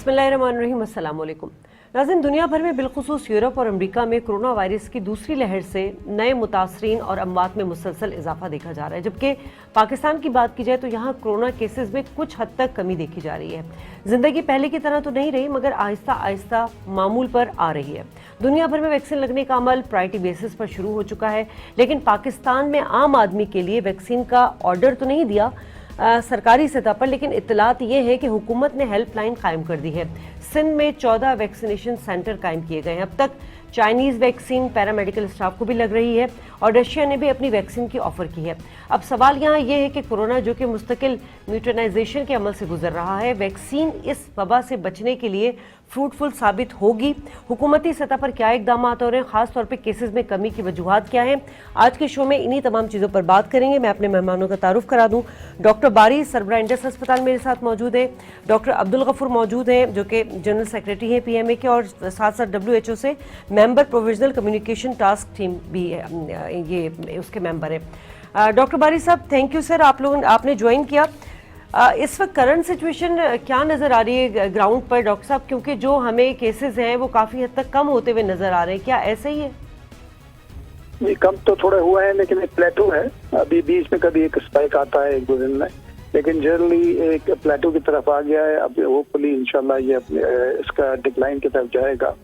बिस्मिल्लाहिर्रहमानिर्रहीम, अस्सलाम वालेकुम। नाज़रीन, दुनिया भर में बिलखुसूस यूरोप और अमेरिका में कोरोना वायरस की दूसरी लहर से नए मुतासरीन और अमवात में मुसलसल इजाफा देखा जा रहा है। जबकि पाकिस्तान की बात की जाए तो यहाँ कोरोना केसेस में कुछ हद तक कमी देखी जा रही है। जिंदगी पहले की तरह तो नहीं रही, मगर आहिस्ता आहिस्ता मामूल पर आ रही है। दुनिया भर में वैक्सीन लगने का अमल प्रायोरिटी बेसिस पर शुरू हो चुका है, लेकिन पाकिस्तान में आम आदमी के लिए वैक्सीन का ऑर्डर तो नहीं दिया सरकारी सतह पर, लेकिन इत्तलात ये है कि हुकूमत ने हेल्पलाइन कायम कर दी है। सिंध में 14 वैक्सीनेशन सेंटर कायम किए गए हैं। अब तक चाइनीज वैक्सीन पैरामेडिकल स्टाफ को भी लग रही है और रशिया ने भी अपनी वैक्सीन की ऑफर की है। अब सवाल यहाँ ये है कि कोरोना जो कि मुस्तकिल म्यूटेनाइजेशन के अमल से गुजर रहा है, वैक्सीन इस वबा से बचने के लिए फ्रूटफुल साबित होगी? हुकूमती सतह पर क्या इकदाम हो रहे हैं, खासतौर पर केसेस में कमी की वजूहात क्या हैं? आज के शो में इन्हीं तमाम चीज़ों पर बात करेंगे। मैं अपने मेहमानों का तारुफ करा दूं। डॉक्टर बारी सरबराह इंडस अस्पताल मेरे साथ मौजूद है, डॉक्टर अब्दुल गफूर मौजूद हैं जो कि जनरल सेक्रेटरी हैं PMA के, और साथ साथ WHO से member provisional communication task team भी है, ये उसके मेंबर है। डॉक्टर बारी साहब, थैंक यू सर, आपने ज्वाइन किया। इस वक्त करंट सिचुएशन क्या नज़र आ रही है ग्राउंड पर डॉक्टर साहब, क्योंकि जो हमें केसेस हैं वो काफ़ी हद तक कम होते हुए नज़र आ रहे हैं, क्या ऐसा ही है? ये कम तो थोड़ा हुआ है, लेकिन एक प्लेटो है। अभी बीच में कभी एक स्पाइक आता है 1-2 दिन में, लेकिन जनरली एक प्लेटो की तरफ आ गया है। अब होपफुली इंशाल्लाह ये इसका डिक्लाइन की तरफ जाएगा।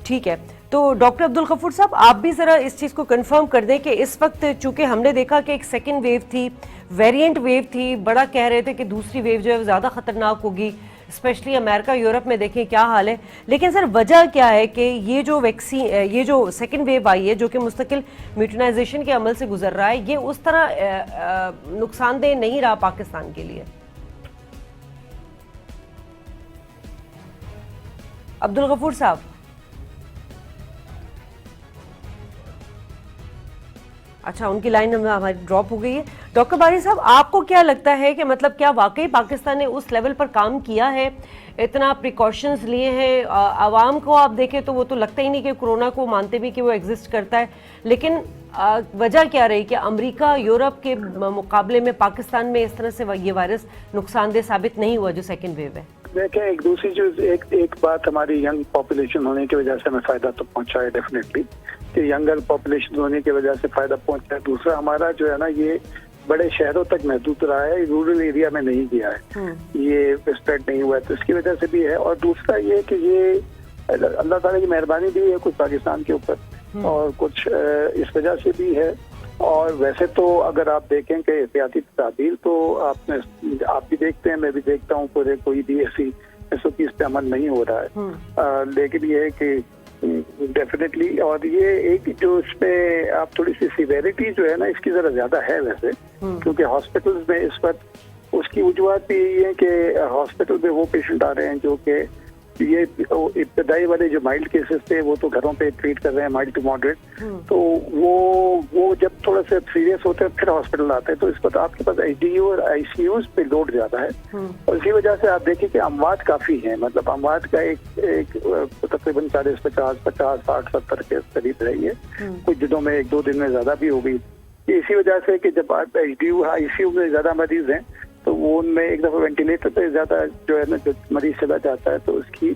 ठीक है, तो डॉक्टर अब्दुल गफूर साहब, आप भी जरा इस चीज़ को कंफर्म कर दें कि इस वक्त चूंकि हमने देखा कि एक सेकेंड वेव थी, वेरिएंट वेव थी, बड़ा कह रहे थे कि दूसरी वेव जो है वो ज़्यादा खतरनाक होगी, स्पेशली अमेरिका यूरोप में देखें क्या हाल है। लेकिन सर वजह क्या है कि ये जो वैक्सीन, ये जो सेकेंड वेव आई है जो कि मुस्तकिल म्यूटेनाइजेशन के अमल से गुजर रहा है, ये उस तरह नुकसानदेह नहीं रहा पाकिस्तान के लिए? अब्दुल गफूर साहब, अच्छा, उनकी लाइन हमारी ड्रॉप हो गई है। डॉक्टर बारी साहब, आपको क्या लगता है कि मतलब क्या वाकई पाकिस्तान ने उस लेवल पर काम किया है, इतना प्रिकॉशंस लिए हैं? आवाम को आप देखें तो वो तो लगता ही नहीं कि कोरोना को मानते भी कि वो एग्जिस्ट करता है, लेकिन वजह क्या रही कि अमेरिका यूरोप के मुकाबले में पाकिस्तान में इस तरह से ये वायरस नुकसानदेह साबित नहीं हुआ जो सेकेंड वेव है? देखें, एक दूसरी चीज, एक बात, हमारी यंग पॉपुलेशन होने की वजह से हमें फायदा तो पहुंचा है डेफिनेटली, कि यंगर पॉपुलेशन होने की वजह से फायदा पहुंचा है। दूसरा, हमारा जो है ना, ये बड़े शहरों तक महदूद रहा है, रूरल एरिया में नहीं गया है, ये स्प्रेड नहीं हुआ है, तो इसकी वजह से भी है। और दूसरा ये कि ये अल्लाह ताला की मेहरबानी भी है कुछ पाकिस्तान के ऊपर, और कुछ इस वजह से भी है। और वैसे तो अगर आप देखें कि एहतियाती तदाबीर तो आप भी देखते हैं, मैं भी देखता हूँ, पूरे कोई भी ऐसी SOPs पे अमल नहीं हो रहा है। लेकिन ये है कि डेफिनेटली, और ये एक जो इसमें आप थोड़ी सी सिवेरिटी जो है ना, इसकी जरा ज्यादा है वैसे, क्योंकि हॉस्पिटल्स में इस वक्त उसकी वजूहत भी यही है कि हॉस्पिटल में वो पेशेंट आ रहे हैं जो कि ये इब्तदाई वाले जो माइल्ड केसेस थे वो तो घरों पे ट्रीट कर रहे हैं, माइल्ड टू मॉडरेट, तो वो जब थोड़ा सा सीरियस होते हैं फिर हॉस्पिटल आते हैं, तो इस पर आपके पास IDU और ICUs पे लोड ज्यादा है। और इसी वजह से आप देखिए कि अमवात काफी हैं, मतलब अमवात का एक तकरीबन 40-50, 60, 70 के करीब रही है। कुछ दिनों में 1-2 दिन में ज्यादा भी हो गई। इसी वजह से कि जब आप IDU ICU में ज्यादा मरीज हैं तो वो उनमें एक दफा वेंटिलेटर पे ज्यादा जो है ना, जो मरीज चला जाता है तो उसकी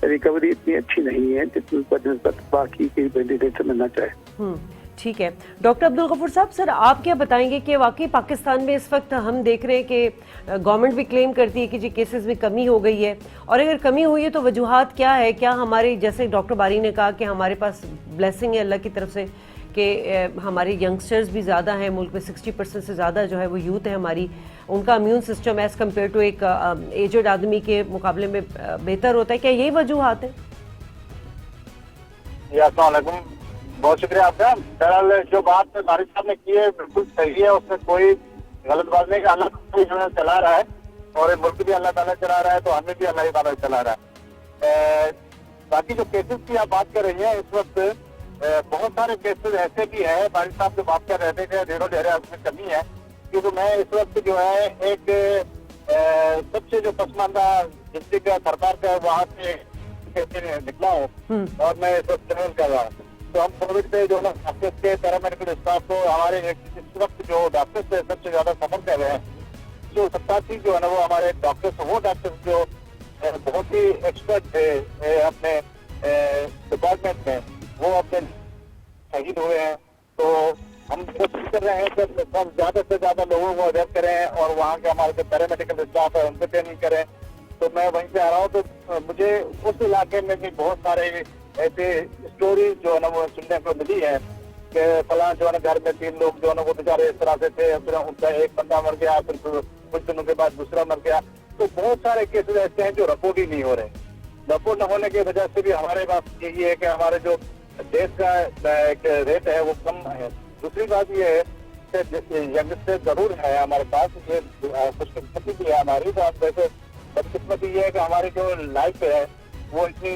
रिकवरी इतनी अच्छी नहीं है जितनी बाकी की वेंटिलेटर में न चाहे। ठीक है, डॉक्टर अब्दुल गफूर साहब, सर आप क्या बताएंगे कि वाकई पाकिस्तान में इस वक्त हम देख रहे हैं कि गवर्नमेंट भी क्लेम करती है कि जी केसेस में कमी हो गई है, और अगर कमी हुई है तो वजूहात क्या है? क्या हमारे, जैसे डॉक्टर बारी ने कहा कि हमारे पास ब्लेसिंग है अल्लाह की तरफ से कि हमारे यंगस्टर्स भी ज़्यादा हैं, मुल्क में 60% से ज़्यादा जो है वो यूथ है हमारी, उनका immune system as compare to एक एजड आदमी के मुकाबले में बेहतर होता है, क्या यही वजूहात है? अस्सलामुअलैकुम, बहुत शुक्रिया आपका। बहरहाल जो बात बारिश साहब ने की है बिल्कुल सही है, उसमें कोई गलत बात नहीं। अल्लाह चला रहा है और मुल्क भी अल्लाह ताला चला रहा है, तो हमें भी अल्लाह ताला चला रहा है। बाकी जो केसेस की आप बात कर रही हैं, इस वक्त बहुत सारे केसेस ऐसे भी हैं, बारिश साहब जो बात कर रहे थे कि ढेरों ढेरे उसमें कमी है, क्योंकि मैं इस वक्त जो है एक सबसे जो पसमानदा डिस्ट्रिक्ट का सरकार का वहाँ से निकला हूँ और मैं इस वक्त ट्रेवल कर रहा हूँ। तो हम कोविड पे जो ना डॉक्टर्स के पैरामेडिकल स्टाफ को, हमारे इस वक्त जो डॉक्टर्स से सबसे ज्यादा सफर कर रहे हैं, जो सप्ताह जो है ना वो हमारे डॉक्टर्स, वो डॉक्टर्स जो बहुत ही एक्सपर्ट थे अपने डिपार्टमेंट में, वो अपने शहीद हुए हैं। तो हम कोशिश कर रहे हैं कि हम ज्यादा से ज्यादा लोगों को अवेयर करें और वहाँ के हमारे जो पैरामेडिकल स्टाफ है उनको ट्रेनिंग करें। तो मैं वहीं से आ रहा हूँ, तो मुझे उस इलाके में भी बहुत सारे ऐसे स्टोरी जो है ना वो सुनने को मिली है कि फलां जो है ना घर में 3 लोग जो है ना वो बेचारे इस तरह से थे, फिर उनका एक बंदा मर गया, फिर कुछ दिनों के बाद दूसरा मर गया। तो बहुत सारे केसेस ऐसे हैं जो रिपोर्ट ही नहीं हो रहे। रिपोर्ट न होने की वजह से भी हमारे पास यही है कि हमारे जो देश का रेट है वो कम है। दूसरी बात ये है कि यंगस्टर जरूर है हमारे पास, ये खुशकिस्मती भी है हमारी। तो आप वैसे बदकिस्मती ये है कि हमारी जो लाइफ है वो इतनी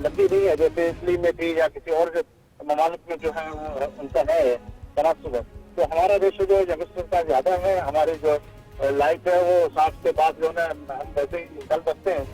लंबी नहीं है जैसे इटली में थी या किसी और ममालिक में जो है वो उनका है तनासुब। तो हमारा रेशो जो यंगस्टर का ज्यादा है, हमारी जो लाइफ है वो 60 के बाद जो है हम वैसे ही निकल सकते हैं।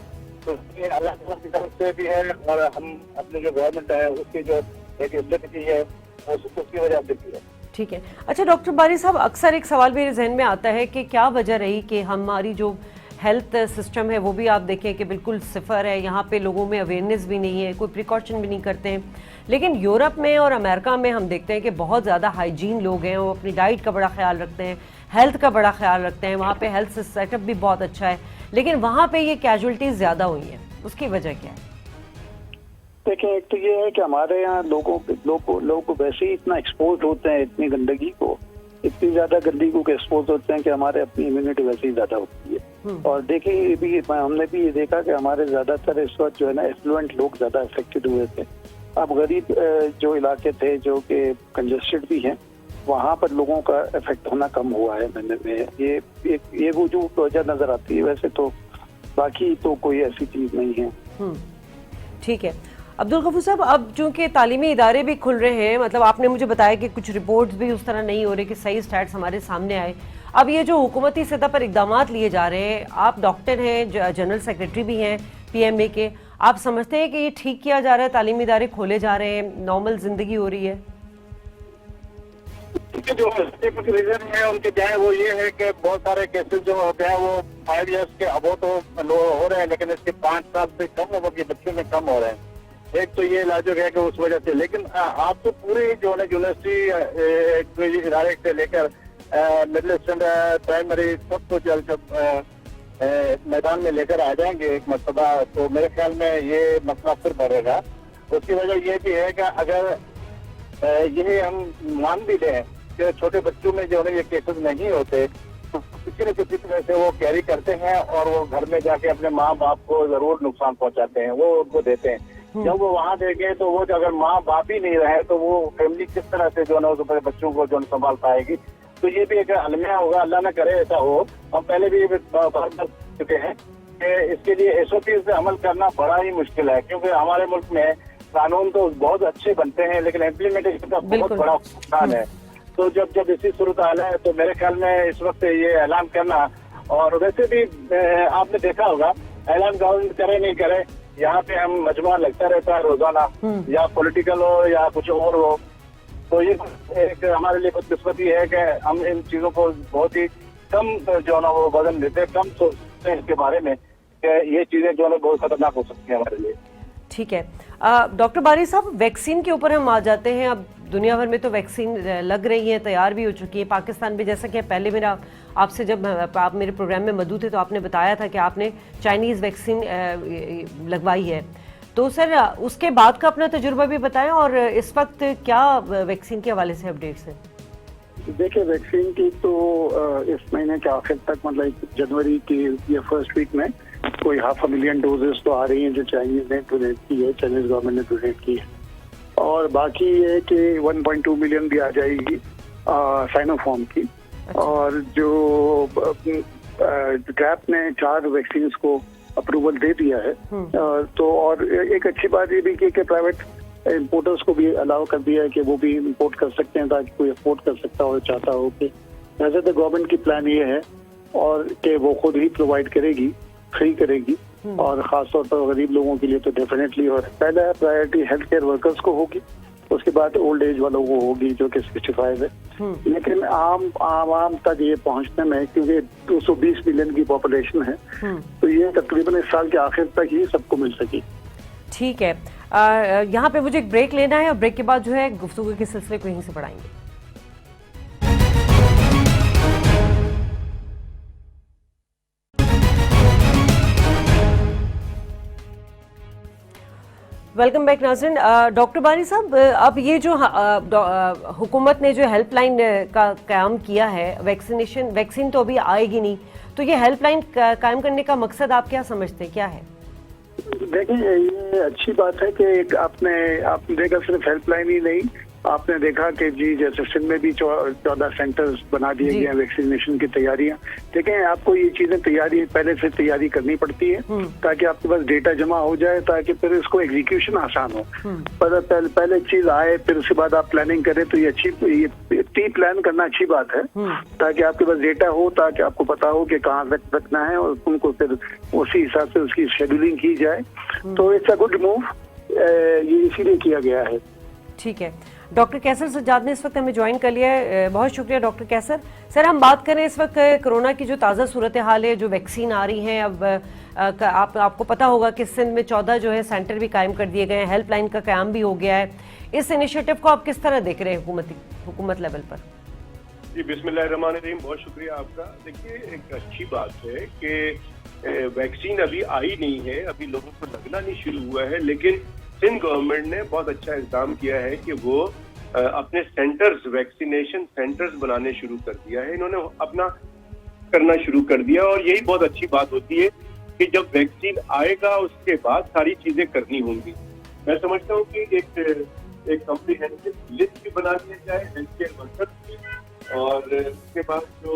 तो अल्लाह की तरफ से भी है और हम अपनी जो गवर्नमेंट है उसकी जो एक स्ट्रेटजी है उसकी वजह से भी है। ठीक है। अच्छा डॉक्टर बारी साहब, अक्सर एक सवाल मेरे जहन में आता है कि क्या वजह रही कि हमारी जो हेल्थ सिस्टम है वो भी आप देखें कि बिल्कुल सिफर है, यहाँ पे लोगों में अवेयरनेस भी नहीं है, कोई प्रिकॉशन भी नहीं करते हैं। लेकिन यूरोप में और अमेरिका में हम देखते हैं कि बहुत ज़्यादा हाइजीन लोग हैं, वो अपनी डाइट का बड़ा ख्याल रखते हैं, हेल्थ का बड़ा ख्याल रखते हैं, वहाँ पे हेल्थ सेटअप भी बहुत अच्छा है, लेकिन वहाँ पे ये कैजुअल्टीज ज़्यादा हुई हैं। उसकी वजह क्या है? देखिए, एक तो ये है कि हमारे यहाँ लोग वैसे ही इतना एक्सपोज होते हैं इतनी गंदगी को, इतनी ज्यादा गंदगी को एक्सपोज होते हैं कि हमारे अपनी इम्यूनिटी वैसे ही ज्यादा होती है। और देखिए भी हमने भी ये देखा कि हमारे ज्यादातर इस वक्त जो है ना एफ्लुएंट लोग ज्यादा अफेक्टेड हुए थे। अब गरीब जो इलाके थे जो कि कंजेस्टेड भी हैं, वहाँ पर लोगों का इफेक्ट होना कम हुआ है। ये वो जो वजह नजर आती है, वैसे तो बाकी तो कोई ऐसी चीज नहीं है। ठीक है अब्दुल गफूर साहब, अब चूंकि तालीमी इदारे भी खुल रहे हैं, मतलब आपने मुझे बताया कि कुछ रिपोर्ट्स भी उस तरह नहीं हो रहे कि सही स्टैट्स हमारे सामने आए। अब ये जो हुकूमती सतह पर इकदाम लिए जा रहे हैं, आप डॉक्टर हैं, जनरल सेक्रेटरी भी हैं PMA के, आप समझते हैं कि ये ठीक किया जा रहा है, तालीमी इदारे खोले जा रहे हैं, नॉर्मल जिंदगी हो रही है? जो रीजन है उनके क्या है वो ये है कि बहुत सारे केसेस जो होते हैं वो 5 इयर्स के अब तो हो रहे हैं, लेकिन इसके 5 साल से कम उम्र के बच्चों में कम हो रहे हैं। एक तो ये लाजुक है कि उस वजह से, लेकिन आप तो पूरी जो है यूनिवर्सिटी डायरेक्ट से लेकर मिडिल स्टैंडर्ड प्राइमरी सब कुछ जब मैदान में लेकर आ जाएंगे एक मरतबा, तो मेरे ख्याल में ये मसला फिर बढ़ेगा। उसकी वजह ये भी है कि अगर ये हम मान भी लें कि छोटे बच्चों में जो है ये केसेस नहीं होते, तो किसी न किसी तरह से वो कैरी करते हैं और वो घर में जाके अपने माँ बाप को जरूर नुकसान पहुंचाते हैं, वो उनको देते हैं। जब वो वहाँ देखे तो वो अगर माँ बाप ही नहीं रहे तो वो फैमिली किस तरह से जो है उस बच्चों को जो संभाल पाएगी। तो ये भी एक अलमिया होगा, अल्लाह न करे ऐसा हो। हम पहले भी बात कर चुके हैं कि इसके लिए SOP से अमल करना बड़ा ही मुश्किल है, क्योंकि हमारे मुल्क में कानून तो बहुत अच्छे बनते हैं लेकिन इम्प्लीमेंटेशन का बहुत बड़ा नुकसान है। तो जब इसी सूरत हाल है तो मेरे ख्याल में इस वक्त ये ऐलान करना, और वैसे भी आपने देखा होगा ऐलान गवर्नमेंट करे नहीं करे, यहाँ पे हम मजमा लगता रहता है रोजाना, या पॉलिटिकल हो या कुछ और हो। तो ये एक हमारे लिए खुशकिस्मती है कि हम इन चीजों को बहुत ही कम जो है ना वो वजन देते हैं, कम सोचते हैं इसके बारे में कि ये चीजें जो है बहुत खतरनाक हो सकती है हमारे लिए। ठीक है डॉक्टर बारी साहब, वैक्सीन के ऊपर हम आ जाते हैं। अब दुनिया भर में तो वैक्सीन लग रही है, तैयार भी हो चुकी है। पाकिस्तान में जैसा कि पहले मेरा आपसे जब आप मेरे प्रोग्राम में मौजूद थे तो आपने बताया था कि आपने चाइनीज़ वैक्सीन लगवाई है, तो सर उसके बाद का अपना तजुर्बा भी बताएं और इस वक्त क्या वैक्सीन के हवाले से अपडेट्स हैं? देखिए, वैक्सीन की तो इस महीने के आखिर तक, मतलब जनवरी की या फर्स्ट वीक में कोई 500,000 डोजेस तो आ रही हैं जो चाइनीज ने डोनेट की है, चाइनीज गवर्नमेंट ने डोनेट की है। और बाकी ये कि 1.2 मिलियन भी आ जाएगी साइनोफार्म की। और जो गैप ने 4 वैक्सीन को अप्रूवल दे दिया है। तो और एक अच्छी बात ये भी की कि प्राइवेट इम्पोर्टर्स को भी अलाउ कर दिया है कि वो भी इम्पोर्ट कर सकते हैं, ताकि कोई अफोर्ड कर सकता हो, चाहता हो कि। वैसे तो गवर्नमेंट की प्लान ये है और कि वो खुद ही प्रोवाइड करेगी, फ्री करेगी, और खासतौर पर गरीब लोगों के लिए तो डेफिनेटली। और पहला प्रायोरिटी हेल्थ केयर वर्कर्स को होगी, उसके बाद ओल्ड एज वालों को होगी जो कि 65 है। लेकिन आम तक ये पहुंचने में, क्योंकि 220 मिलियन की पॉपुलेशन है, तो ये तकरीबन इस साल के आखिर तक ही सबको मिल सकी। ठीक है, यहाँ पे मुझे एक ब्रेक लेना है और ब्रेक के बाद जो है गुफ्तगू के सिलसिले को यहीं से बढ़ाएंगे। वेलकम बैक नाज़रीन। डॉक्टर बारी साहब, अब ये जो हुकूमत ने जो हेल्पलाइन का कायम किया है, वैक्सीन तो अभी आएगी नहीं, तो ये हेल्पलाइन कायम करने का मकसद आप क्या समझते हैं, क्या है? देखिए, ये अच्छी बात है कि आपने देखा सिर्फ हेल्पलाइन ही नहीं, आपने देखा कि जी जैसे सिंध में भी 14 सेंटर्स बना दिए गए हैं वैक्सीनेशन की तैयारियां। देखें, आपको ये चीजें पहले से तैयारी करनी पड़ती है ताकि आपके पास डेटा जमा हो जाए, ताकि फिर इसको एग्जीक्यूशन आसान हो। पहले चीज आए, फिर उसके बाद आप प्लानिंग करें, तो ये प्री प्लान करना अच्छी बात है, ताकि आपके पास डेटा हो, ताकि आपको पता हो कि कहाँ रखना है और उनको फिर उसी हिसाब से उसकी शेड्यूलिंग की जाए। तो इट्स अ गुड मूव, ये इसीलिए किया गया है। ठीक है, डॉक्टर कैसर सज्जाद ने इस वक्त हमें ज्वाइन कर लिया है। बहुत शुक्रिया डॉक्टर कैसर। सर, हम बात करें इस वक्त कोरोना की जो ताज़ा सूरत हाल है, जो वैक्सीन आ रही है, अब आपको पता होगा कि सिंध में 14 जो है सेंटर भी कायम कर दिए गए हैं, हेल्पलाइन का कायम भी हो गया है। इस इनिशिएटिव को आप किस तरह देख रहे हैं हुकूमत लेवल पर? जी, बिस्मिल्लाहिर्रहमानिर्रहीम, बहुत शुक्रिया आपका। देखिए, एक अच्छी बात है कि वैक्सीन अभी आई नहीं है, अभी लोगों को लगना नहीं शुरू हुआ है, लेकिन सिंध गवर्नमेंट ने बहुत अच्छा इक़दाम किया है कि वो अपने वैक्सीनेशन सेंटर्स बनाने शुरू कर दिया है। इन्होंने अपना करना शुरू कर दिया, और यही बहुत अच्छी बात होती है कि जब वैक्सीन आएगा उसके बाद सारी चीजें करनी होंगी। मैं समझता हूँ कि एक कॉम्प्रिहेंसिव लिस्ट भी बना दिया जाए हेल्थ केयर वर्कर्स की, और उसके बाद जो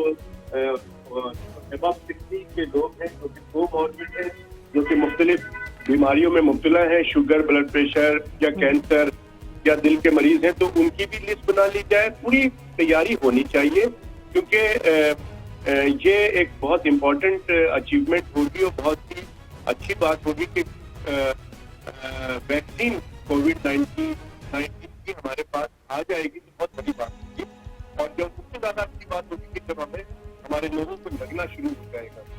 अबव 60 के लोग हैं जो कि कोमॉर्बिड हैं, जो कि मुख्तलिफ बीमारियों में मुब्तला है, शुगर, ब्लड प्रेशर या कैंसर या दिल के मरीज हैं, तो उनकी भी लिस्ट बना ली जाए। पूरी तैयारी होनी चाहिए, क्योंकि ये एक बहुत इम्पोर्टेंट अचीवमेंट होगी और बहुत ही अच्छी बात होगी कि वैक्सीन कोविड-19 की हमारे पास आ जाएगी, तो बहुत बड़ी बात होगी। और जो सबसे ज्यादा अच्छी बात होगी कि जब हमारे लोगों को लगना शुरू हो जाएगा।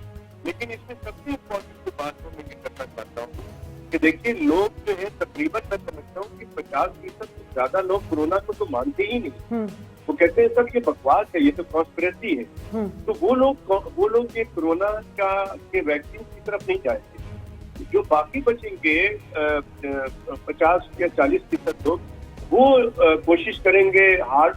लेकिन इसमें सबसे इम्पोर्टेंट बात मैं ये करना चाहता हूँ कि देखिए, लोग जो है तकरीबन मैं समझता हूँ कि 50% से ज्यादा लोग कोरोना को तो मानते ही नहीं। वो कहते हैं सब ये बकवास है, ये तो कॉन्स्पिरेसी है। तो वो लोग ये कोरोना के वैक्सीन की तरफ नहीं जाएंगे। जो बाकी बचेंगे 50 या 40% लोग, वो कोशिश करेंगे हार्ड।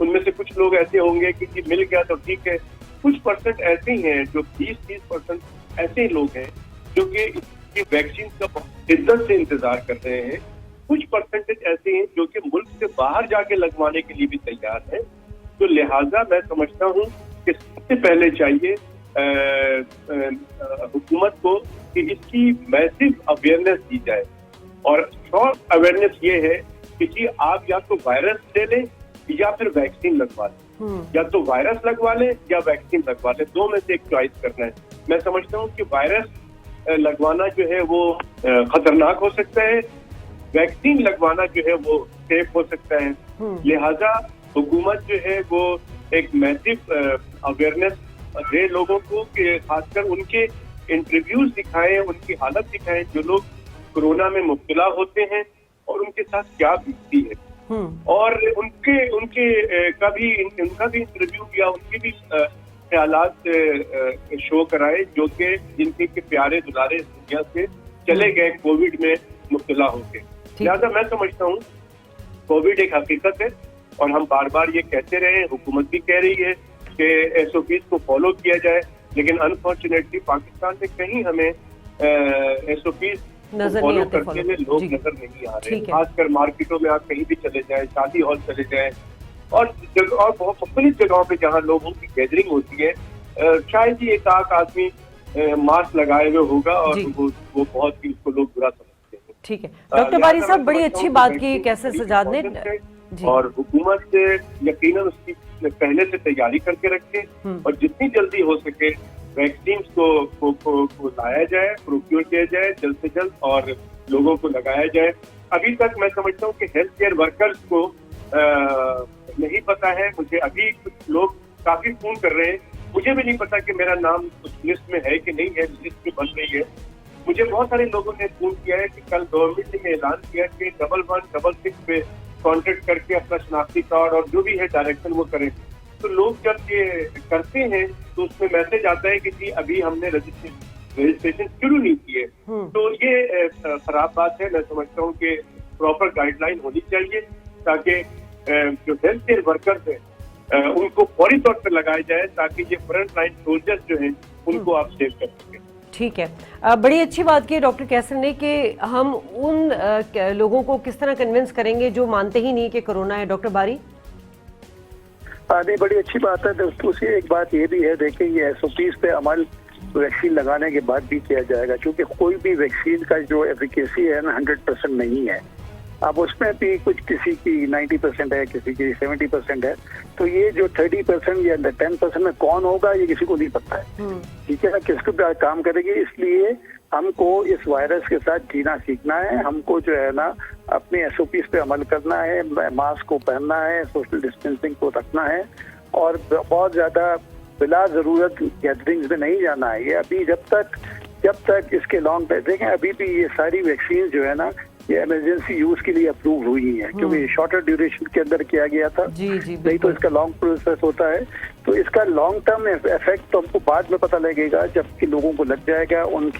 उनमें से कुछ लोग ऐसे होंगे कि जी मिल गया तो ठीक है। कुछ परसेंट ऐसे ही हैं, जो 20-30% ऐसे लोग हैं जो कि वैक्सीन का शिद्दत से इंतजार कर रहे हैं। कुछ परसेंटेज ऐसे हैं जो कि मुल्क से बाहर जाके लगवाने के लिए भी तैयार हैं। तो लिहाजा मैं समझता हूँ कि सबसे पहले चाहिए हुकूमत को कि इसकी मैसिव अवेयरनेस दी जाए। और शॉर्ट अवेयरनेस ये है कि जी आप या तो वायरस ले लें या फिर वैक्सीन लगवा लें, या तो वायरस लगवा लें या वैक्सीन लगवा लें, दो में से एक चॉइस करना है। मैं समझता हूँ कि वायरस लगवाना जो है वो खतरनाक हो सकता है, वैक्सीन लगवाना जो है वो सेफ हो सकता है। लिहाजा हुकूमत जो है वो एक मैसिव अवेयरनेस दे लोगों को, कि खासकर उनके इंटरव्यूज दिखाएं, उनकी हालत दिखाएं, जो लोग कोरोना में मुब्तला होते हैं और उनके साथ क्या बीतती है। और उनका भी इंटरव्यू या उनके भी ख्यालात शो कराए, जो कि जिनके के प्यारे दुलारे दुनिया से चले गए कोविड में मुब्तला होके। लिहाजा मैं समझता हूँ कोविड एक हकीकत है, और हम बार बार ये कहते रहे, हुकूमत भी कह रही है कि SOPs को फॉलो किया जाए, लेकिन अनफॉर्चुनेटली पाकिस्तान में कहीं हमें SOPs फॉलो करने में लोग नजर नहीं आ रहे। खासकर मार्केटों में आप कहीं भी चले जाएं, शादी हॉल चले जाएं, और बहुत मुख्तलिफ जगहों पे जहाँ लोगों की गैदरिंग होती है, शायद ही एक आदमी मास्क लगाए हुए होगा, और वो बहुत ही उसको लोग बुरा समझते हैं। ठीक है, डॉक्टर बारी साहब, बड़ी अच्छी बात की कैसर सज्जाद ने। और हुकूमत यकीनन उसकी पहले से तैयारी करके रखे, और जितनी जल्दी हो सके वैक्सीन को लाया जाए, प्रोक्योर किया जाए जल्द से जल्द, और लोगों को लगाया जाए। अभी तक मैं समझता हूँ कि हेल्थ केयर वर्कर्स को नहीं पता है। मुझे अभी कुछ लोग काफी फोन कर रहे हैं, मुझे भी नहीं पता कि मेरा नाम उस लिस्ट में है कि नहीं है, लिस्ट में बन रही है। मुझे बहुत सारे लोगों ने फोन किया है कि कल गवर्नमेंट ने ऐलान किया कि 1166 पे कॉन्टेक्ट करके अपना शनाख्ती कार्ड और जो भी है डायरेक्शन वो करें। तो लोग जब ये करते हैं तो उसमें मैसेज आता है कि जी अभी हमने रजिस्ट्रेशन शुरू नहीं की है। तो ये खराब बात है। मैं समझता हूँ कि प्रॉपर गाइडलाइन होनी चाहिए ताकि जो हेल्थ केयर वर्कर्स हैं उनको फौरी तौर पर लगाया जाए ताकि ये फ्रंट लाइन सोल्जर्स जो हैं उनको आप सेव कर सकें। ठीक है, बड़ी अच्छी बात की डॉक्टर कैसर ने कि हम उन लोगों को किस तरह कन्विंस करेंगे जो मानते ही नहीं कि कोरोना है। डॉक्टर बारी। नहीं, बड़ी अच्छी बात है। दोस्तों से एक बात ये भी है, देखिए ये SOPs पे अमल वैक्सीन लगाने के बाद भी किया जाएगा, क्योंकि कोई भी वैक्सीन का जो एफिकेसी है ना 100% नहीं है। अब उसमें भी कुछ किसी की 90% है, किसी की 70% है। तो ये जो 30% या 10% में कौन होगा ये किसी को नहीं पता है, ठीक है ना, किसको काम करेगी। इसलिए हमको इस वायरस के साथ जीना सीखना है। हमको जो है ना अपने SOPs पे अमल करना है, मास्क को पहनना है, सोशल डिस्टेंसिंग को रखना है और बहुत ज्यादा बिला जरूरत गैदरिंग्स में नहीं जाना है। ये अभी जब तक इसके लॉन्ग देखें, अभी भी ये सारी वैक्सीन जो है ना ये इमरजेंसी यूज के लिए अप्रूव हुई है, क्योंकि शॉर्टर ड्यूरेशन के अंदर किया गया था। जी, नहीं तो इसका लॉन्ग प्रोसेस होता है। तो इसका लॉन्ग टर्म इफेक्ट तो हमको बाद में पता लगेगा, जबकि लोगों को लग जाएगा। उन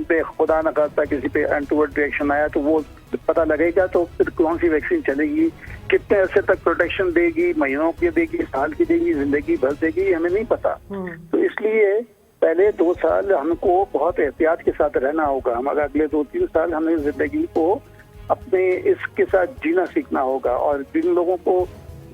पे खुदा न खास्ता किसी पे अनटूवर्ड रिएक्शन आया तो वो पता लगेगा। तो फिर कौन सी वैक्सीन चलेगी, कितने अरसे तक प्रोटेक्शन देगी, महीनों की देगी, साल की देगी, जिंदगी भर देगी, हमें नहीं पता। तो इसलिए पहले 2 साल हमको बहुत एहतियात के साथ रहना होगा। हमारा अगले 2-3 साल हमें जिंदगी को अपने इसके साथ जीना सीखना होगा। और जिन लोगों को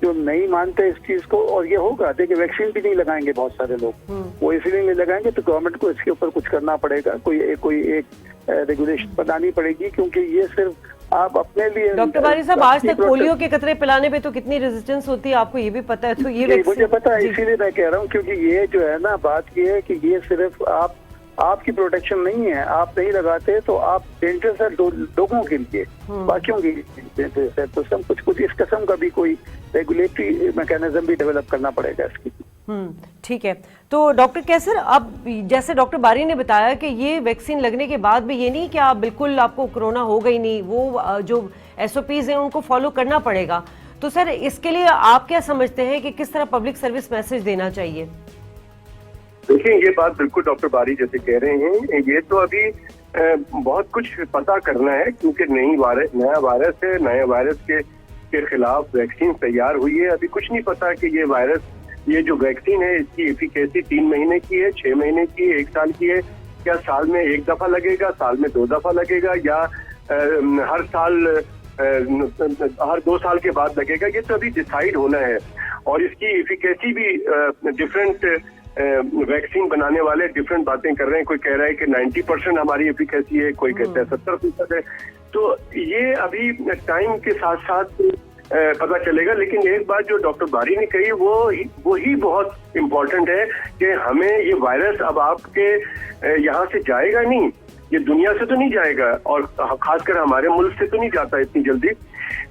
जो नहीं मानते इस चीज को, और ये होगा, देखिए वैक्सीन भी नहीं लगाएंगे बहुत सारे लोग, वो इसलिए नहीं लगाएंगे तो गवर्नमेंट को इसके ऊपर कुछ करना पड़ेगा, कोई एक रेगुलेशन बनानी पड़ेगी, क्योंकि ये सिर्फ आप अपने लिए। डॉक्टर बारी साहब, आज तक पोलियो के कतरे पिलाने पे तो कितनी रेजिस्टेंस होती है, आपको ये भी पता है। तो ये मुझे पता है, इसीलिए मैं कह रहा हूँ, क्योंकि ये जो है ना बात ये है कि ये सिर्फ आपकी प्रोटेक्शन नहीं है। आप नहीं लगाते तो आप डेंजरस है लोगों के लिए, बाकियों के लिए है। तो सब कुछ इस किस्म का भी कोई रेगुलेटरी मैकेनिज्म भी डेवलप करना पड़ेगा इसकी। ठीक है। तो डॉक्टर कैसर, अब जैसे डॉक्टर बारी ने बताया कि ये वैक्सीन लगने के बाद भी ये नहीं कि आप बिल्कुल आपको कोरोना हो गई नहीं, वो जो SOPs हैं उनको फॉलो करना पड़ेगा। तो सर इसके लिए आप क्या समझते हैं कि किस तरह पब्लिक सर्विस मैसेज देना चाहिए? देखिए, ये बात बिल्कुल डॉक्टर बारी जैसे कह रहे हैं, ये तो अभी बहुत कुछ पता करना है, क्योंकि नया वायरस है। नए वायरस के खिलाफ वैक्सीन तैयार हुई है। अभी कुछ नहीं पता कि ये जो वैक्सीन है इसकी एफिकेसी 3 महीने की है, 6 महीने की है, 1 साल की है, क्या साल में 1 दफा लगेगा, साल में 2 दफा लगेगा, या हर 2 साल के बाद लगेगा। ये तो अभी डिसाइड होना है। और इसकी एफिकेसी भी डिफरेंट वैक्सीन बनाने वाले डिफरेंट बातें कर रहे हैं। कोई कह रहा है कि 90% हमारी एफिकेसी है, कोई कहता है 70% है। तो ये अभी टाइम के साथ साथ पता चलेगा। लेकिन एक बात जो डॉक्टर बारी ने कही वो ही बहुत इम्पोर्टेंट है कि हमें ये वायरस अब आपके यहाँ से जाएगा नहीं, ये दुनिया से तो नहीं जाएगा, और खासकर हमारे मुल्क से तो नहीं जाता इतनी जल्दी।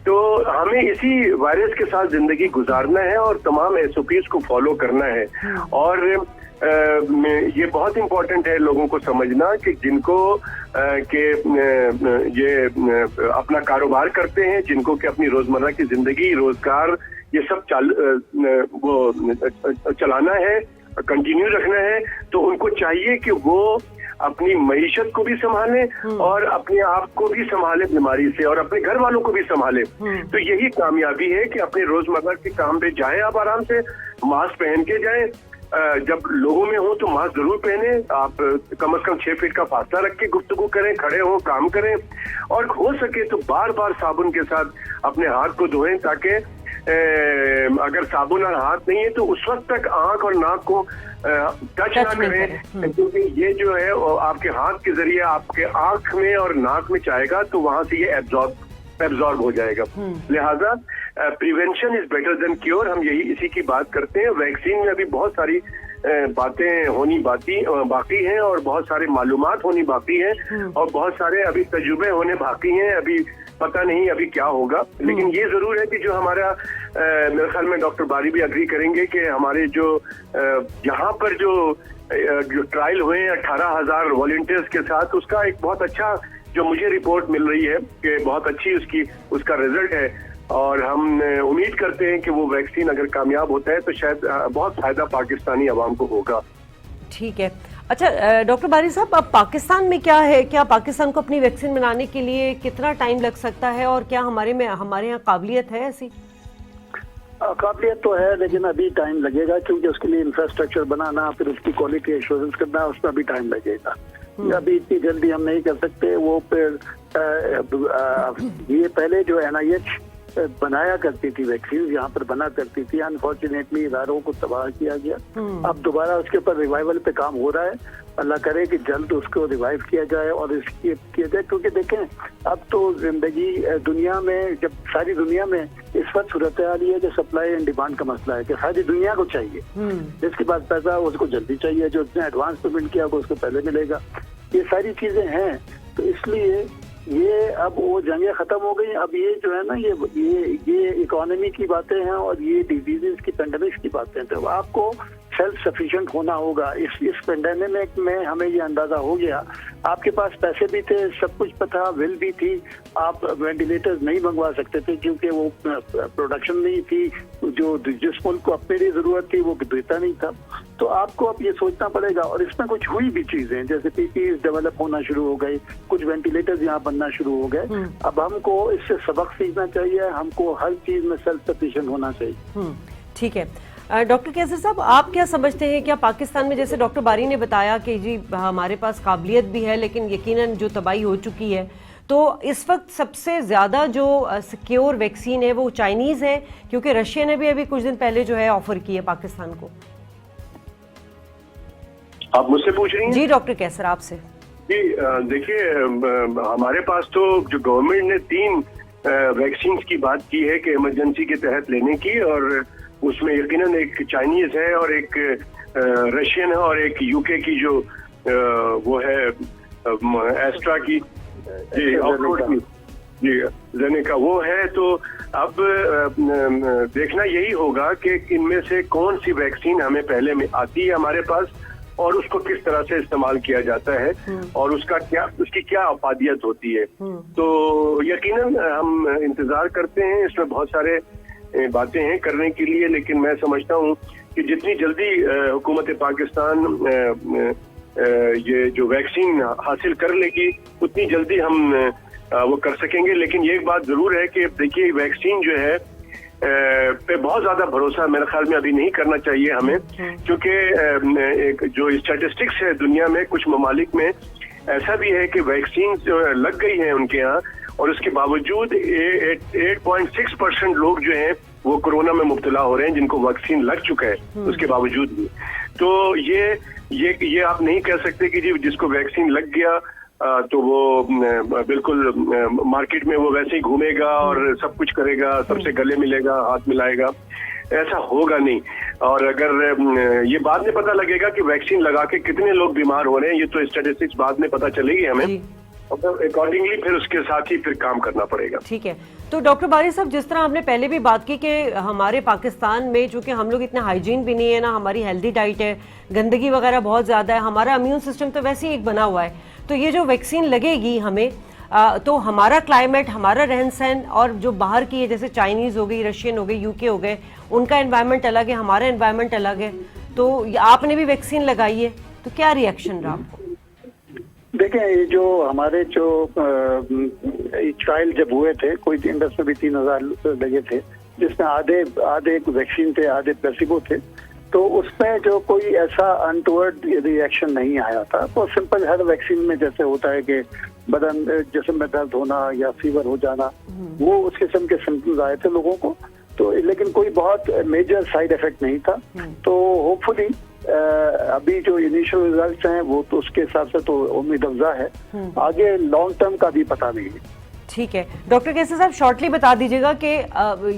तो हमें इसी वायरस के साथ जिंदगी गुजारना है और तमाम SOPs को फॉलो करना है। और ये बहुत इम्पोर्टेंट है लोगों को समझना कि जिनको ये अपना कारोबार करते हैं, जिनको कि अपनी रोजमर्रा की जिंदगी, रोजगार, ये सब चलाना है, कंटिन्यू रखना है, तो उनको चाहिए कि वो अपनी मईशत को भी संभाले और अपने आप को भी संभाले बीमारी से, और अपने घर वालों को भी संभाले। तो यही कामयाबी है कि अपने रोजमर्रा के काम पे जाएं आप आराम से, मास्क पहन के जाएं। जब लोगों में हो तो मास्क जरूर पहने। आप कम से कम 6 फीट का फासला रख के गुफ्तगू करें, खड़े हो, काम करें, और हो सके तो बार बार साबुन के साथ अपने हाथ को धोएं, ताकि अगर साबुन और हाथ नहीं है तो उस वक्त तक आंख और नाक को टच ना करें, क्योंकि ये जो है आपके हाथ के जरिए आपके आंख में और नाक में जाएगा तो वहां से ये एब्जॉर्ब हो जाएगा। लिहाजा prevention is better than cure, हम इसी की बात करते हैं। वैक्सीन में अभी बहुत सारी बातें होनी बाकी हैं, और बहुत सारे मालूमात होनी बाकी हैं, और बहुत सारे अभी तजुर्बे होने बाकी हैं। अभी पता नहीं अभी क्या होगा, लेकिन ये जरूर है कि जो हमारा मेरे ख्याल में डॉक्टर बारी भी अग्री करेंगे कि हमारे जो यहाँ पर जो ट्रायल हुए 18,000 वॉलंटियर्स के साथ, उसका एक बहुत अच्छा जो मुझे रिपोर्ट मिल रही है कि बहुत अच्छी उसका रिजल्ट है, और हम उम्मीद करते हैं कि वो वैक्सीन अगर कामयाब होता है तो शायद बहुत फायदा पाकिस्तानी अवाम को होगा। ठीक है। अच्छा डॉक्टर बारी साहब, अब पाकिस्तान में क्या है, क्या पाकिस्तान को अपनी वैक्सीन बनाने के लिए कितना टाइम लग सकता है, और क्या हमारे यहाँ काबिलियत है ऐसी? काबिलियत तो है, लेकिन अभी टाइम लगेगा, क्योंकि उसके लिए इंफ्रास्ट्रक्चर बनाना, फिर उसकी क्वालिटी एश्योरेंस करना, उसमें भी टाइम लगेगा। अभी इतनी जल्दी हम नहीं कर सकते। वो फिर ये पहले जो NIH बनाया करती थी वैक्सीन, यहाँ पर बना करती थी, अनफॉर्चुनेटली इदारों को तबाह किया गया। अब दोबारा उसके ऊपर रिवाइवल पे काम हो रहा है। अल्लाह करे कि जल्द उसको रिवाइव किया जाए और इसकी किया जाए, क्योंकि देखें अब तो जिंदगी दुनिया में, जब सारी दुनिया में इस वक्त सूरत हाल है कि सप्लाई एंड डिमांड का मसला है कि सारी दुनिया को चाहिए। जिसके पास पैसा है उसको जल्दी चाहिए, जो उसने एडवांस पेमेंट किया उसको पहले मिलेगा। ये सारी चीजें हैं, तो इसलिए ये अब वो जंगें खत्म हो गई। अब ये जो है ना, ये इकोनॉमी की बातें हैं और ये डिजीजेस की, पेंडेमिक्स की बातें हैं। तो आपको सेल्फ सफिशिएंट होना होगा। इस पेंडेमिक में हमें ये अंदाजा हो गया, आपके पास पैसे भी थे, सब कुछ पता, विल भी थी, आप वेंटिलेटर्स नहीं मंगवा सकते थे क्योंकि वो प्रोडक्शन नहीं थी, जो जिस मुल्क को अपने लिए जरूरत थी वो देता नहीं था। तो आपको अब ये सोचना पड़ेगा, और इसमें कुछ हुई भी चीजें, जैसे PPEs डेवलप होना शुरू हो गई, कुछ वेंटिलेटर्स यहाँ बनना शुरू हो गए। अब हमको इससे सबक सीखना चाहिए, हमको हर चीज में सेल्फ सफिशिएंट होना चाहिए। ठीक है। डॉक्टर कैसर साहब, आप क्या समझते हैं, क्या पाकिस्तान में, जैसे डॉक्टर बारी ने बताया कि जी हमारे पास काबिलियत भी है, लेकिन यकीनन जो तबाही हो चुकी है, तो इस वक्त सबसे ज़्यादा जो सिक्योर वैक्सीन है वो चाइनीज़ है, क्योंकि रशिया ने भी अभी कुछ दिन पहले जो है ऑफर की है पाकिस्तान को। आप मुझसे पूछ रही हैं? जी डॉक्टर कैसर, आपसे। जी देखिए, हमारे पास तो जो गवर्नमेंट ने 3 वैक्सीन की बात की है कि इमरजेंसी के तहत लेने की, और उसमें यकीनन एक चाइनीज है और एक रशियन है और एक UK की जो वो है एस्ट्रा की, जी ऑक्सफोर्ड की, जी जेनेका वो है। तो अब देखना यही होगा कि इनमें से कौन सी वैक्सीन हमें पहले में आती है हमारे पास, और उसको किस तरह से इस्तेमाल किया जाता है, और उसकी क्या अफादियत होती है। तो यकीनन हम इंतजार करते हैं, इसमें बहुत सारे बातें हैं करने के लिए, लेकिन मैं समझता हूँ कि जितनी जल्दी हुकूमत पाकिस्तान ये जो वैक्सीन हासिल कर लेगी, उतनी जल्दी हम वो कर सकेंगे। लेकिन ये एक बात जरूर है कि देखिए, वैक्सीन जो है पे बहुत ज्यादा भरोसा मेरे ख्याल में अभी नहीं करना चाहिए हमें, क्योंकि एक जो स्टैटिस्टिक्स है दुनिया में, कुछ ममालिक में ऐसा भी है कि वैक्सीन लग गई है उनके यहाँ, और उसके बावजूद 8.6% लोग जो हैं वो कोरोना में मुब्तला हो रहे हैं, जिनको वैक्सीन लग चुका है उसके बावजूद भी। तो ये आप नहीं कह सकते कि जी जिसको वैक्सीन लग गया तो वो बिल्कुल मार्केट में वो वैसे ही घूमेगा और सब कुछ करेगा, सबसे गले मिलेगा, हाथ मिलाएगा। ऐसा होगा नहीं। और अगर ये बाद में पता लगेगा कि वैक्सीन लगा के कितने लोग बीमार हो रहे हैं, ये तो स्टैटिस्टिक्स बाद में पता चलेगी हमें, और अकॉर्डिंगली फिर उसके साथ ही फिर काम करना पड़ेगा। ठीक है। तो डॉक्टर बारी साहब, जिस तरह आपने पहले भी बात की कि हमारे पाकिस्तान में चूंकि हम लोग इतना हाइजीन भी नहीं है ना, हमारी हेल्दी डाइट है, गंदगी वगैरह बहुत ज़्यादा है, हमारा इम्यून सिस्टम तो वैसे ही एक बना हुआ है, तो ये जो वैक्सीन लगेगी हमें, तो हमारा क्लाइमेट, हमारा रहन सहन, और जो बाहर की है जैसे चाइनीज़ हो गई, रशियन हो गई, UK हो गए, उनका एनवायरनमेंट अलग है, हमारा एनवायरनमेंट अलग है। तो आपने भी वैक्सीन लगाई है, तो क्या रिएक्शन रहा आपको? देखें, ये जो हमारे जो ट्रायल जब हुए थे, कोई इंडस में भी 3,000 लगे थे, जिसमें आधे वैक्सीन थे, आधे प्लेसिबो थे। तो उसमें जो कोई ऐसा अनटुवर्ड रिएक्शन नहीं आया था। तो सिंपल हर वैक्सीन में जैसे होता है कि बदन जिस्म में दर्द होना या फीवर हो जाना, वो उस किस्म के सिम्टम्स आए थे लोगों को। तो लेकिन कोई बहुत मेजर साइड इफेक्ट नहीं था। तो होपफुली अभी जो इनिशियल रिजल्ट्स हैं वो तो उसके हिसाब से तो उम्मीद अफजा है, आगे लॉन्ग टर्म का भी पता नहीं है। ठीक है। डॉक्टर कैसर साहब, शॉर्टली बता दीजिएगा कि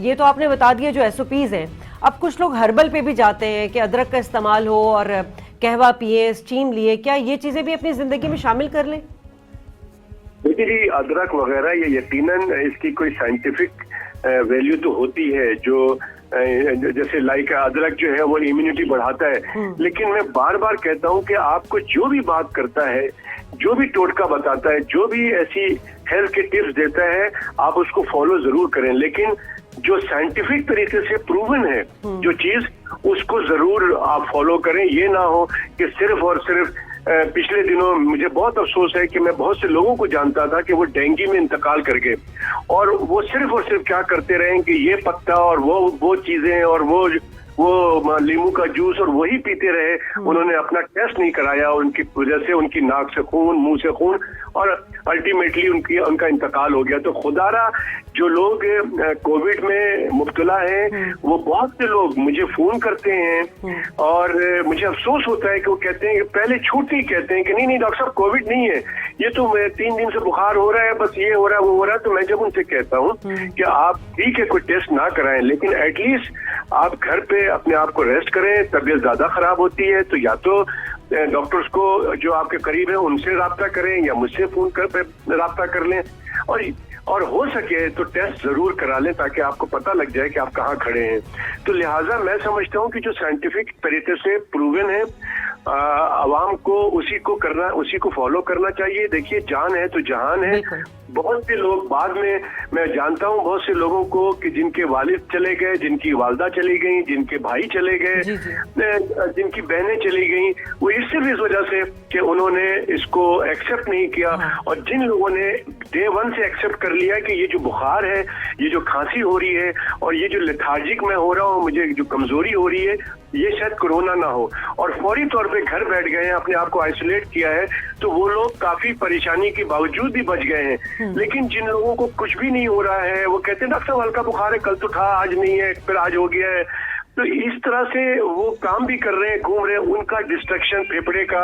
ये तो आपने बता दिया जो SOPs हैं, अब कुछ लोग हर्बल पे भी जाते हैं कि अदरक का इस्तेमाल हो और कहवा पिए, स्टीम लिए, क्या ये चीजें भी अपनी जिंदगी में शामिल कर लें? डेफिनेटली अदरक वगैरह ये यकीनन इसकी कोई साइंटिफिक वैल्यू तो होती है, जो जैसे लाइक अदरक जो है वो इम्यूनिटी बढ़ाता है। लेकिन मैं बार बार कहता हूँ कि आपको जो भी बात करता है, जो भी टोटका बताता है, जो भी ऐसी हेल्थ के टिप्स देता है, आप उसको फॉलो जरूर करें। लेकिन जो साइंटिफिक तरीके से प्रूवन है जो चीज, उसको जरूर आप फॉलो करें। ये ना हो कि सिर्फ और सिर्फ पिछले दिनों मुझे बहुत अफसोस है कि मैं बहुत से लोगों को जानता था कि वो डेंगू में इंतकाल कर गए, और वो सिर्फ और सिर्फ क्या करते रहे कि ये पत्ता और वो चीजें और वो नींबू का जूस और वही पीते रहे। उन्होंने अपना टेस्ट नहीं कराया, उनकी वजह से उनकी नाक से खून, मुंह से खून, और अल्टीमेटली उनका इंतकाल हो गया। तो खुदारा जो लोग कोविड में मुब्तला हैं, वो बहुत से लोग मुझे फोन करते हैं और मुझे अफसोस होता है कि वो कहते हैं कि पहले छूटते ही कहते हैं कि नहीं डॉक्टर साहब कोविड नहीं है, ये तो 3 दिन से बुखार हो रहा है, बस ये हो रहा है वो हो रहा है। तो मैं जब उनसे कहता हूँ कि आप ठीक है कोई टेस्ट ना कराएं, लेकिन एटलीस्ट आप घर पे अपने आप को रेस्ट करें। तबीयत ज्यादा खराब होती है तो या तो डॉक्टर्स को जो आपके करीब है उनसे राब्ता करें या मुझसे फोन कर राब्ता कर लें, और हो सके तो टेस्ट जरूर करा लें ताकि आपको पता लग जाए कि आप कहाँ खड़े हैं। तो लिहाजा मैं समझता हूँ कि जो साइंटिफिक तरीके से प्रूवन है, आवाम को उसी को फॉलो करना चाहिए। देखिए जान है तो जहान है। बहुत से लोग बाद में, मैं जानता हूँ बहुत से लोगों को कि जिनके वालिद चले गए, जिनकी वालदा चली गई, जिनके भाई चले गए, जिनकी बहनें चली गई, वो इस वजह से कि उन्होंने इसको एक्सेप्ट नहीं किया। और जिन लोगों ने डे 1 से एक्सेप्ट कर लिया कि ये जो बुखार है, ये जो खांसी हो रही है और ये जो लेथार्जिक मैं हो रहा हूँ, मुझे जो कमजोरी हो रही है, ये शायद कोरोना ना हो, और फौरी तौर पे घर बैठ गए हैं, अपने आप को आइसोलेट किया है, तो वो लोग काफी परेशानी के बावजूद भी बच गए हैं। लेकिन जिन लोगों को कुछ भी नहीं हो रहा है, वो कहते हैं डॉक्टर साहब हल्का बुखार है, कल तो था, आज नहीं है, फिर आज हो गया है, तो इस तरह से वो काम भी कर रहे हैं, घूम रहे हैं, उनका डिस्ट्रक्शन फेफड़े का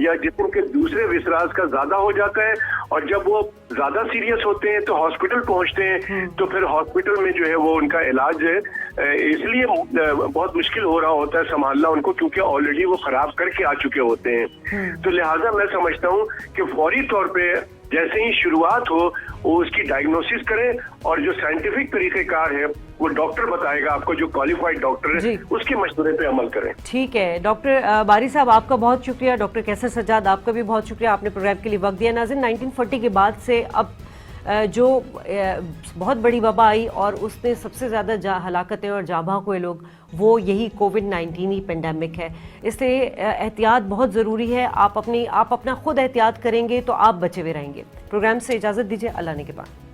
या जिस्म के दूसरे विसराज का ज्यादा हो जाता है। और जब वो ज्यादा सीरियस होते हैं तो हॉस्पिटल पहुंचते हैं, तो फिर हॉस्पिटल में जो है वो उनका इलाज इसलिए बहुत मुश्किल हो रहा होता है संभालना उनको, क्योंकि ऑलरेडी वो खराब करके आ चुके होते हैं। तो लिहाजा मैं समझता हूँ कि फौरी तौर पे जैसे ही शुरुआत हो वो उसकी डायग्नोसिस करें, और जो साइंटिफिक तरीकेकार है वो डॉक्टर बताएगा आपको, जो क्वालिफाइड डॉक्टर है, उसके मशवरे पे अमल करें। ठीक है डॉक्टर बारी साहब, आपका बहुत शुक्रिया। डॉक्टर कैसर सज्जाद, आपका भी बहुत शुक्रिया, आपने प्रोग्राम के लिए वक्त दिया। नाज़रीन, 1940 के बाद से अब जो बहुत बड़ी वबा आई और उसने सबसे ज़्यादा हलाकतें और जाँ भाग हुए लोग, वो यही कोविड-19 ही पेंडेमिक है। इसलिए एहतियात बहुत ज़रूरी है। आप अपना खुद एहतियात करेंगे तो आप बचे हुए रहेंगे। प्रोग्राम से इजाज़त दीजिए, अल्लाह ने के बाद।